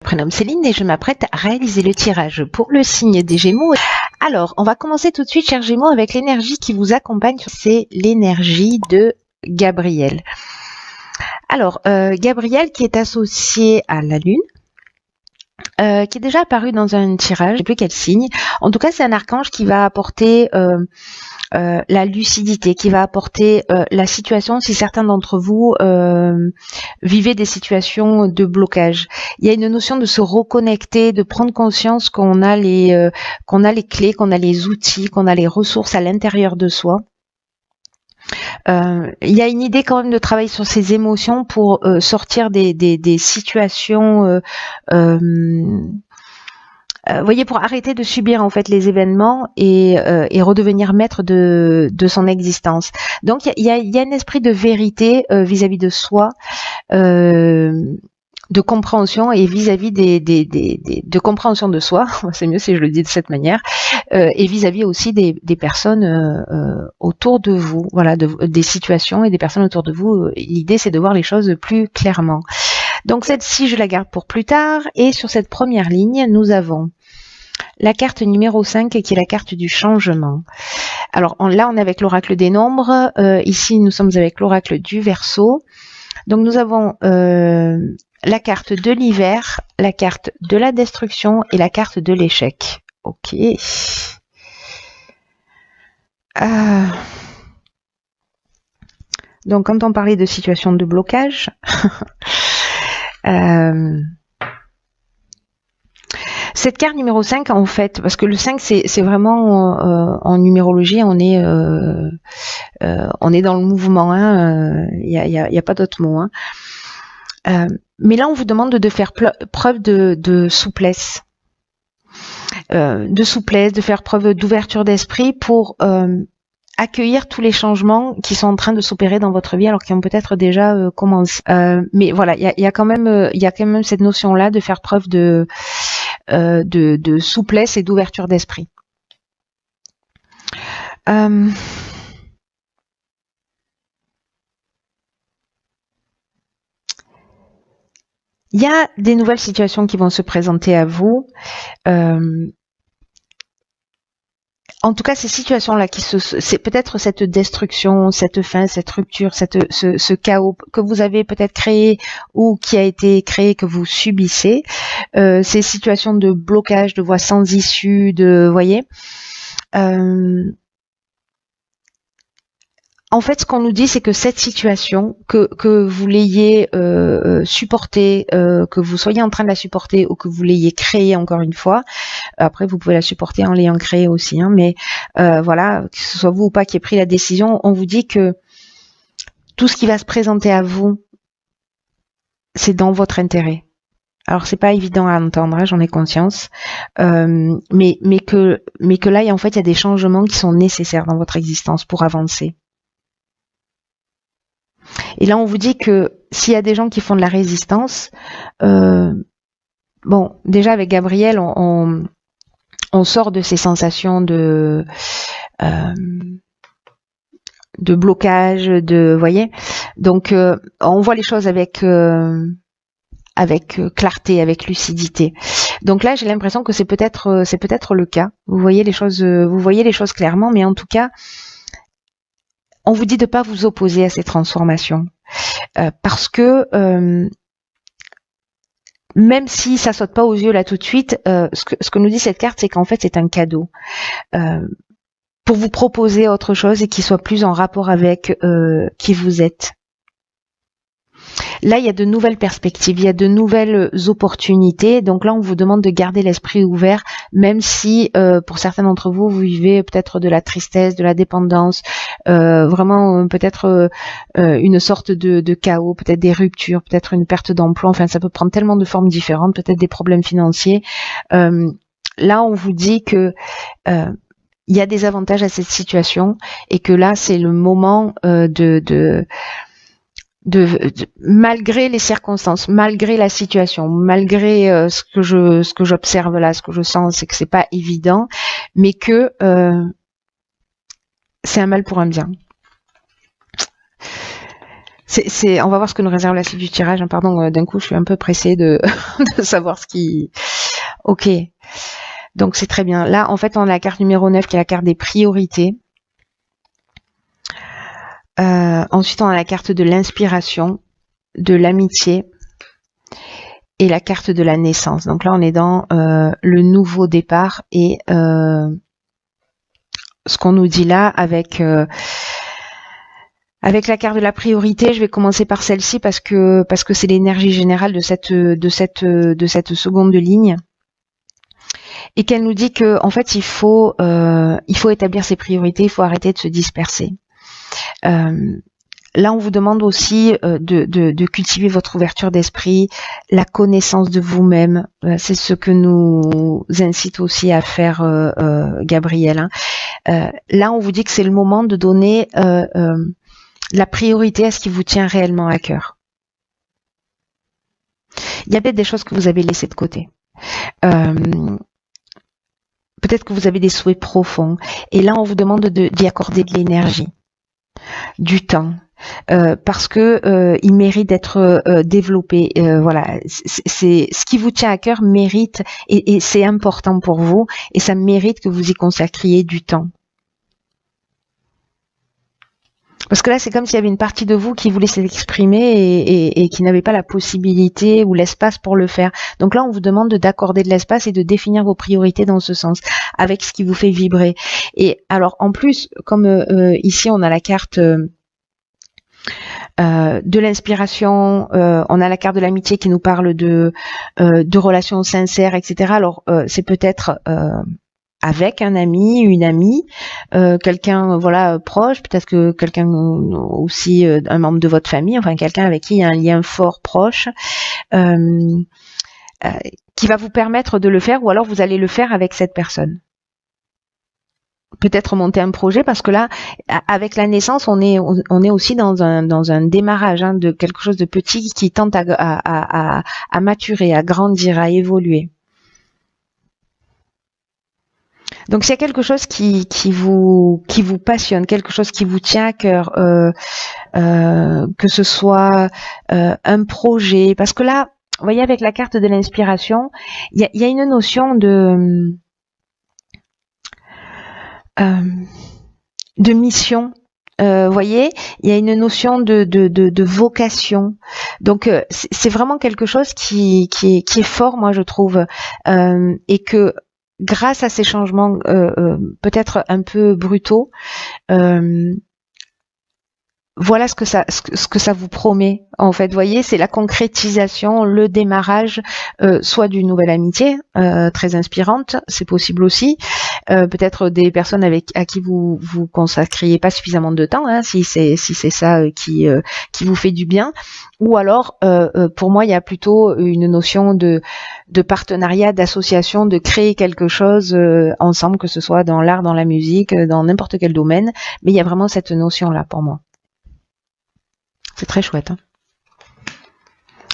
Prénom Céline et je m'apprête à réaliser le tirage pour le signe des Gémeaux. Alors, on va commencer tout de suite, chers Gémeaux, avec l'énergie qui vous accompagne. C'est l'énergie de Gabriel. Alors, Gabriel qui est associé à la Lune, qui est déjà apparu dans un tirage, je ne sais plus quel signe. En tout cas, c'est un archange qui va apporter la lucidité, qui va apporter la situation si certains d'entre vous vivez des situations de blocage. Il y a une notion de se reconnecter, de prendre conscience qu'on a les clés, qu'on a les outils, qu'on a les ressources à l'intérieur de soi. Il y a une idée quand même de travailler sur ses émotions pour sortir des situations voyez, pour arrêter de subir en fait les événements et redevenir maître de son existence. Donc il y a un esprit de vérité vis-à-vis de soi, de compréhension et vis-à-vis de compréhension de soi. C'est mieux si je le dis de cette manière. Et vis-à-vis aussi des personnes autour de vous. Voilà, des situations et des personnes autour de vous. L'idée c'est de voir les choses plus clairement. Donc celle-ci, je la garde pour plus tard. Et sur cette première ligne, nous avons la carte numéro 5 qui est la carte du changement. Alors là, on est avec l'oracle des nombres. Ici, nous sommes avec l'oracle du Verseau. Donc nous avons la carte de l'hiver, la carte de la destruction et la carte de l'échec. Ok. Donc quand on parlait de situation de blocage... cette carte numéro 5, en fait, parce que le 5, c'est vraiment, en numérologie, on est dans le mouvement, il y a pas d'autre mot. Mais là, on vous demande de faire preuve de souplesse. De faire preuve d'ouverture d'esprit pour accueillir tous les changements qui sont en train de s'opérer dans votre vie, alors qu'ils ont peut-être déjà commencé. Mais voilà, il y a quand même cette notion-là de faire preuve de souplesse et d'ouverture d'esprit. Il y a des nouvelles situations qui vont se présenter à vous. En tout cas, ces situations-là, c'est peut-être cette destruction, cette fin, cette rupture, ce chaos que vous avez peut-être créé ou qui a été créé, que vous subissez, ces situations de blocage, de voies sans issue, voyez. En fait, ce qu'on nous dit, c'est que cette situation, que vous l'ayez supportée, que vous soyez en train de la supporter ou que vous l'ayez créée encore une fois, après vous pouvez la supporter en l'ayant créée aussi, mais voilà, que ce soit vous ou pas qui ait pris la décision, on vous dit que tout ce qui va se présenter à vous, c'est dans votre intérêt. Alors c'est pas évident à entendre, j'en ai conscience, mais que là, en fait, il y a des changements qui sont nécessaires dans votre existence pour avancer. Et là, on vous dit que s'il y a des gens qui font de la résistance, bon, déjà avec Gabriel, on sort de ces sensations de blocage, voyez. Donc, on voit les choses avec clarté, avec lucidité. Donc là, j'ai l'impression que c'est peut-être le cas. Vous voyez les choses clairement, mais en tout cas, on vous dit de ne pas vous opposer à ces transformations. Parce que même si ça saute pas aux yeux là tout de suite, ce que nous dit cette carte, c'est qu'en fait c'est un cadeau pour vous proposer autre chose et qui soit plus en rapport avec qui vous êtes. Là, il y a de nouvelles perspectives, il y a de nouvelles opportunités. Donc là, on vous demande de garder l'esprit ouvert, même si pour certains d'entre vous, vous vivez peut-être de la tristesse, de la dépendance, vraiment peut-être une sorte de chaos, peut-être des ruptures, peut-être une perte d'emploi. Enfin, ça peut prendre tellement de formes différentes, peut-être des problèmes financiers. Là, on vous dit que il y a des avantages à cette situation et que là, c'est le moment malgré les circonstances, malgré la situation, malgré ce que j'observe là, ce que je sens, c'est que c'est pas évident, mais que c'est un mal pour un bien. On va voir ce que nous réserve la suite du tirage. Pardon, d'un coup, je suis un peu pressée de, de savoir ce qui... Ok. Donc, c'est très bien. Là, en fait, on a la carte numéro 9 qui est la carte des priorités. Ensuite, on a la carte de l'inspiration, de l'amitié et la carte de la naissance. Donc là, on est dans le nouveau départ et ce qu'on nous dit là avec la carte de la priorité. Je vais commencer par celle-ci parce que c'est l'énergie générale de cette seconde ligne et qu'elle nous dit que en fait il faut établir ses priorités, il faut arrêter de se disperser. Là, on vous demande aussi de cultiver votre ouverture d'esprit, la connaissance de vous-même. C'est ce que nous incite aussi à faire Gabriel. Là, on vous dit que c'est le moment de donner la priorité à ce qui vous tient réellement à cœur. Il y a peut-être des choses que vous avez laissées de côté. Peut-être que vous avez des souhaits profonds. Et là, on vous demande d'y accorder de l'énergie, du temps. Parce que il mérite d'être développé. Voilà, c'est ce qui vous tient à cœur mérite et c'est important pour vous et ça mérite que vous y consacriez du temps. Parce que là, c'est comme s'il y avait une partie de vous qui voulait s'exprimer et qui n'avait pas la possibilité ou l'espace pour le faire. Donc là, on vous demande d'accorder de l'espace et de définir vos priorités dans ce sens, avec ce qui vous fait vibrer. Et alors, en plus, comme ici, on a la carte de l'inspiration, on a la carte de l'amitié qui nous parle de relations sincères, etc. Alors, c'est peut-être avec un ami, une amie, quelqu'un voilà proche, peut-être que quelqu'un aussi un membre de votre famille, enfin quelqu'un avec qui il y a un lien fort proche, qui va vous permettre de le faire, ou alors vous allez le faire avec cette personne. Peut-être monter un projet, parce que là, avec la naissance, on est aussi dans un démarrage de quelque chose de petit qui tente à maturer, à grandir, à évoluer. Donc s'il y a quelque chose qui vous passionne, quelque chose qui vous tient à cœur, que ce soit un projet, parce que là, vous voyez, avec la carte de l'inspiration, il y a une notion de mission. Vous voyez, il y a une notion de vocation. Donc c'est vraiment quelque chose qui est fort, moi je trouve, et que grâce à ces changements peut-être un peu brutaux, voilà ce que ça vous promet. En fait, vous voyez, c'est la concrétisation, le démarrage, soit d'une nouvelle amitié très inspirante, c'est possible aussi. Peut-être des personnes à qui vous consacriez pas suffisamment de temps, si c'est ça qui vous fait du bien. Ou alors, pour moi, il y a plutôt une notion de partenariat, d'association, de créer quelque chose ensemble, que ce soit dans l'art, dans la musique, dans n'importe quel domaine. Mais il y a vraiment cette notion-là pour moi. C'est très chouette.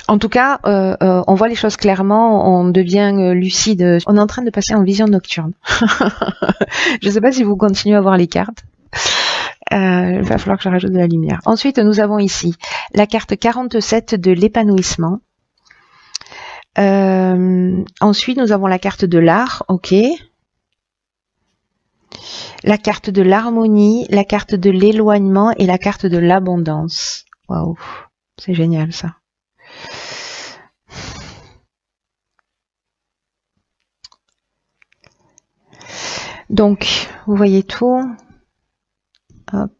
En tout cas, on voit les choses clairement, on devient lucide. On est en train de passer en vision nocturne. Je ne sais pas si vous continuez à voir les cartes. Il va falloir que je rajoute de la lumière. Ensuite, nous avons ici la carte 47 de l'épanouissement. Ensuite, nous avons la carte de l'art, ok. La carte de l'harmonie, la carte de l'éloignement et la carte de l'abondance. Waouh, c'est génial ça. Donc, vous voyez tout. Hop.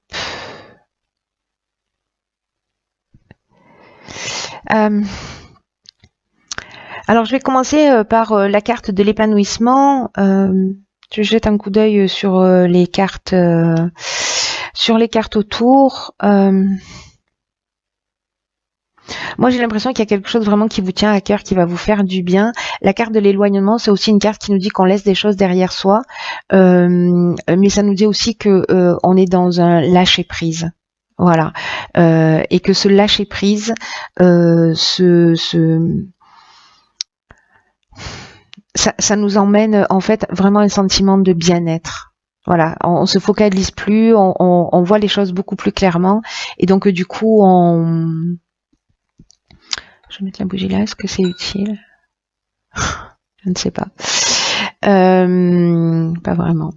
Alors, je vais commencer par la carte de l'épanouissement. Je jette un coup d'œil sur les cartes autour. Moi, j'ai l'impression qu'il y a quelque chose vraiment qui vous tient à cœur, qui va vous faire du bien. La carte de l'éloignement, c'est aussi une carte qui nous dit qu'on laisse des choses derrière soi, mais ça nous dit aussi que on est dans un lâcher prise. Voilà, et que ce lâcher prise, ça nous emmène en fait vraiment un sentiment de bien-être. Voilà, on se focalise plus, on voit les choses beaucoup plus clairement, et donc du coup, je vais mettre la bougie là. Est-ce que c'est utile? Je ne sais pas. Pas vraiment.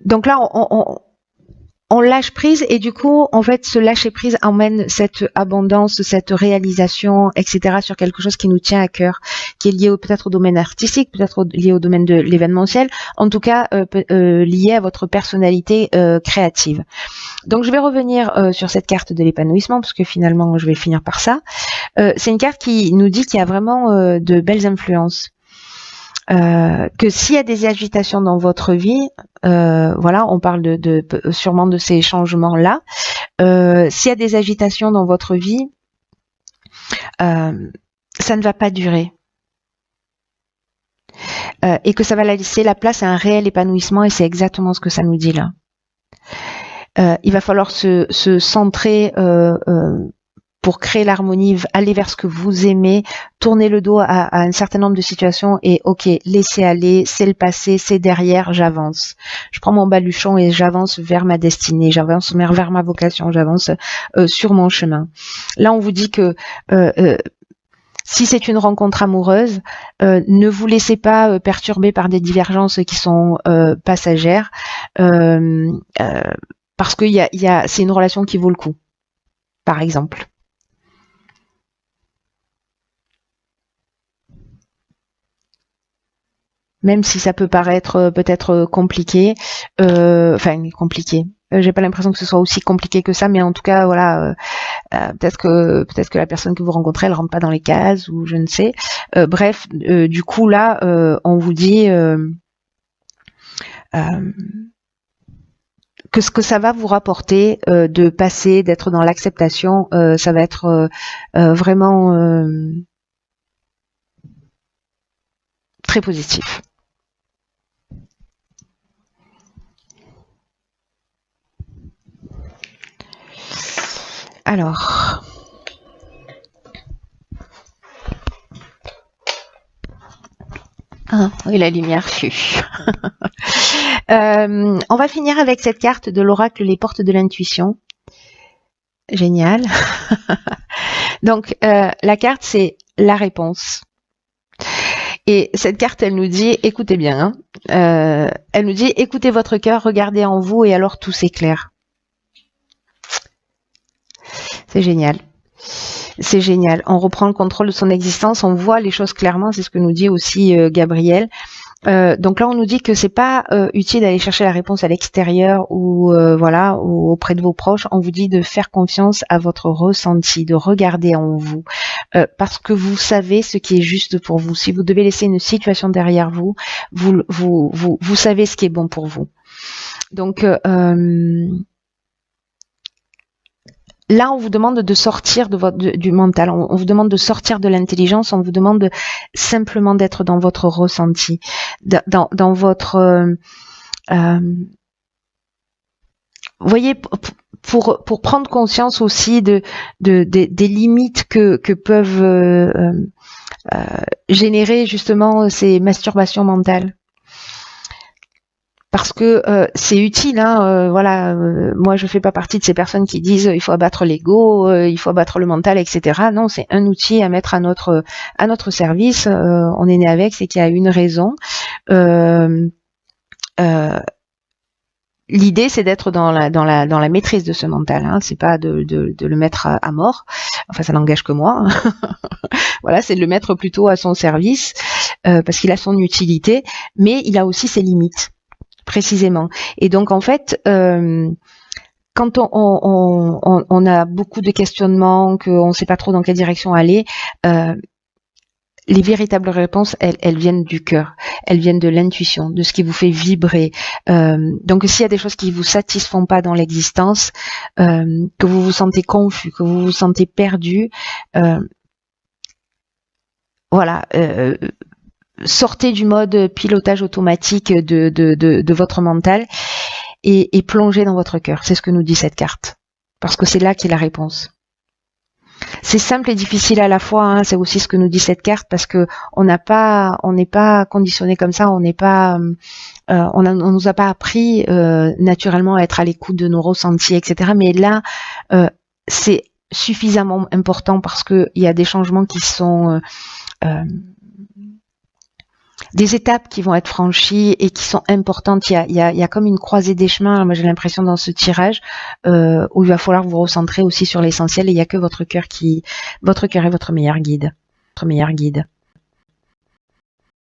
Donc là, on lâche prise, et du coup, en fait, ce lâcher prise emmène cette abondance, cette réalisation, etc. sur quelque chose qui nous tient à cœur, qui est lié peut-être au domaine artistique, peut-être lié au domaine de l'événementiel, en tout cas lié à votre personnalité créative. Donc je vais revenir sur cette carte de l'épanouissement, parce que finalement je vais finir par ça. C'est une carte qui nous dit qu'il y a vraiment de belles influences. Que s'il y a des agitations dans votre vie, voilà, on parle sûrement de ces changements-là. S'il y a des agitations dans votre vie, ça ne va pas durer. Et que ça va laisser la place à un réel épanouissement, et c'est exactement ce que ça nous dit là. Il va falloir se centrer pour créer l'harmonie, aller vers ce que vous aimez, tourner le dos à un certain nombre de situations et ok, laissez aller, c'est le passé, c'est derrière, j'avance. Je prends mon baluchon et j'avance vers ma destinée, j'avance vers ma vocation, j'avance sur mon chemin. Là, on vous dit que si c'est une rencontre amoureuse, ne vous laissez pas perturber par des divergences qui sont passagères, parce que c'est une relation qui vaut le coup, par exemple. Même si ça peut paraître peut-être compliqué, compliqué. J'ai pas l'impression que ce soit aussi compliqué que ça, mais en tout cas, voilà, peut-être que la personne que vous rencontrez, elle rentre pas dans les cases, ou je ne sais. Bref, du coup là, on vous dit que ce que ça va vous rapporter de passer, d'être dans l'acceptation, ça va être vraiment très positif. Alors, oui, la lumière fut. On va finir avec cette carte de l'oracle, les portes de l'intuition. Génial. Donc, la carte, c'est la réponse. Et cette carte, elle nous dit, écoutez bien, elle nous dit, écoutez votre cœur, regardez en vous, et alors tout s'éclaire. C'est génial. C'est génial. On reprend le contrôle de son existence, on voit les choses clairement, c'est ce que nous dit aussi Gabriel. Donc là, on nous dit que c'est pas utile d'aller chercher la réponse à l'extérieur ou voilà, ou auprès de vos proches. On vous dit de faire confiance à votre ressenti, de regarder en vous, parce que vous savez ce qui est juste pour vous. Si vous devez laisser une situation derrière vous, vous savez ce qui est bon pour vous. Donc là, on vous demande de sortir du mental, on vous demande de sortir de l'intelligence, on vous demande simplement d'être dans votre ressenti, dans votre... vous voyez, pour prendre conscience aussi des limites que peuvent générer justement ces masturbations mentales. Parce que c'est utile, hein, voilà. Moi, je fais pas partie de ces personnes qui disent il faut abattre l'ego, il faut abattre le mental, etc. Non, c'est un outil à mettre à notre service. On est né avec, c'est qu'il y a une raison. L'idée, c'est d'être dans la maîtrise de ce mental. Hein. C'est pas de le mettre à mort. Enfin, ça n'engage que moi. Voilà, c'est de le mettre plutôt à son service parce qu'il a son utilité, mais il a aussi ses limites. Précisément. Et donc en fait, quand on a beaucoup de questionnements, qu'on ne sait pas trop dans quelle direction aller, les véritables réponses, elles viennent du cœur, elles viennent de l'intuition, de ce qui vous fait vibrer. Donc s'il y a des choses qui vous satisfont pas dans l'existence, que vous vous sentez confus, que vous vous sentez perdu, voilà. Sortez du mode pilotage automatique de votre mental et plongez dans votre cœur. C'est ce que nous dit cette carte. Parce que c'est là qu'est la réponse. c'est simple et difficile à la fois, hein. C'est aussi ce que nous dit cette carte, parce que on n'est pas conditionné comme ça, on nous a pas appris naturellement à être à l'écoute de nos ressentis, etc. Mais là, c'est suffisamment important parce que il y a des changements qui sont des étapes qui vont être franchies et qui sont importantes. Il y a comme une croisée des chemins. Moi, j'ai l'impression dans ce tirage où il va falloir vous recentrer aussi sur l'essentiel. Et il y a que votre cœur est votre meilleur guide. Votre meilleur guide.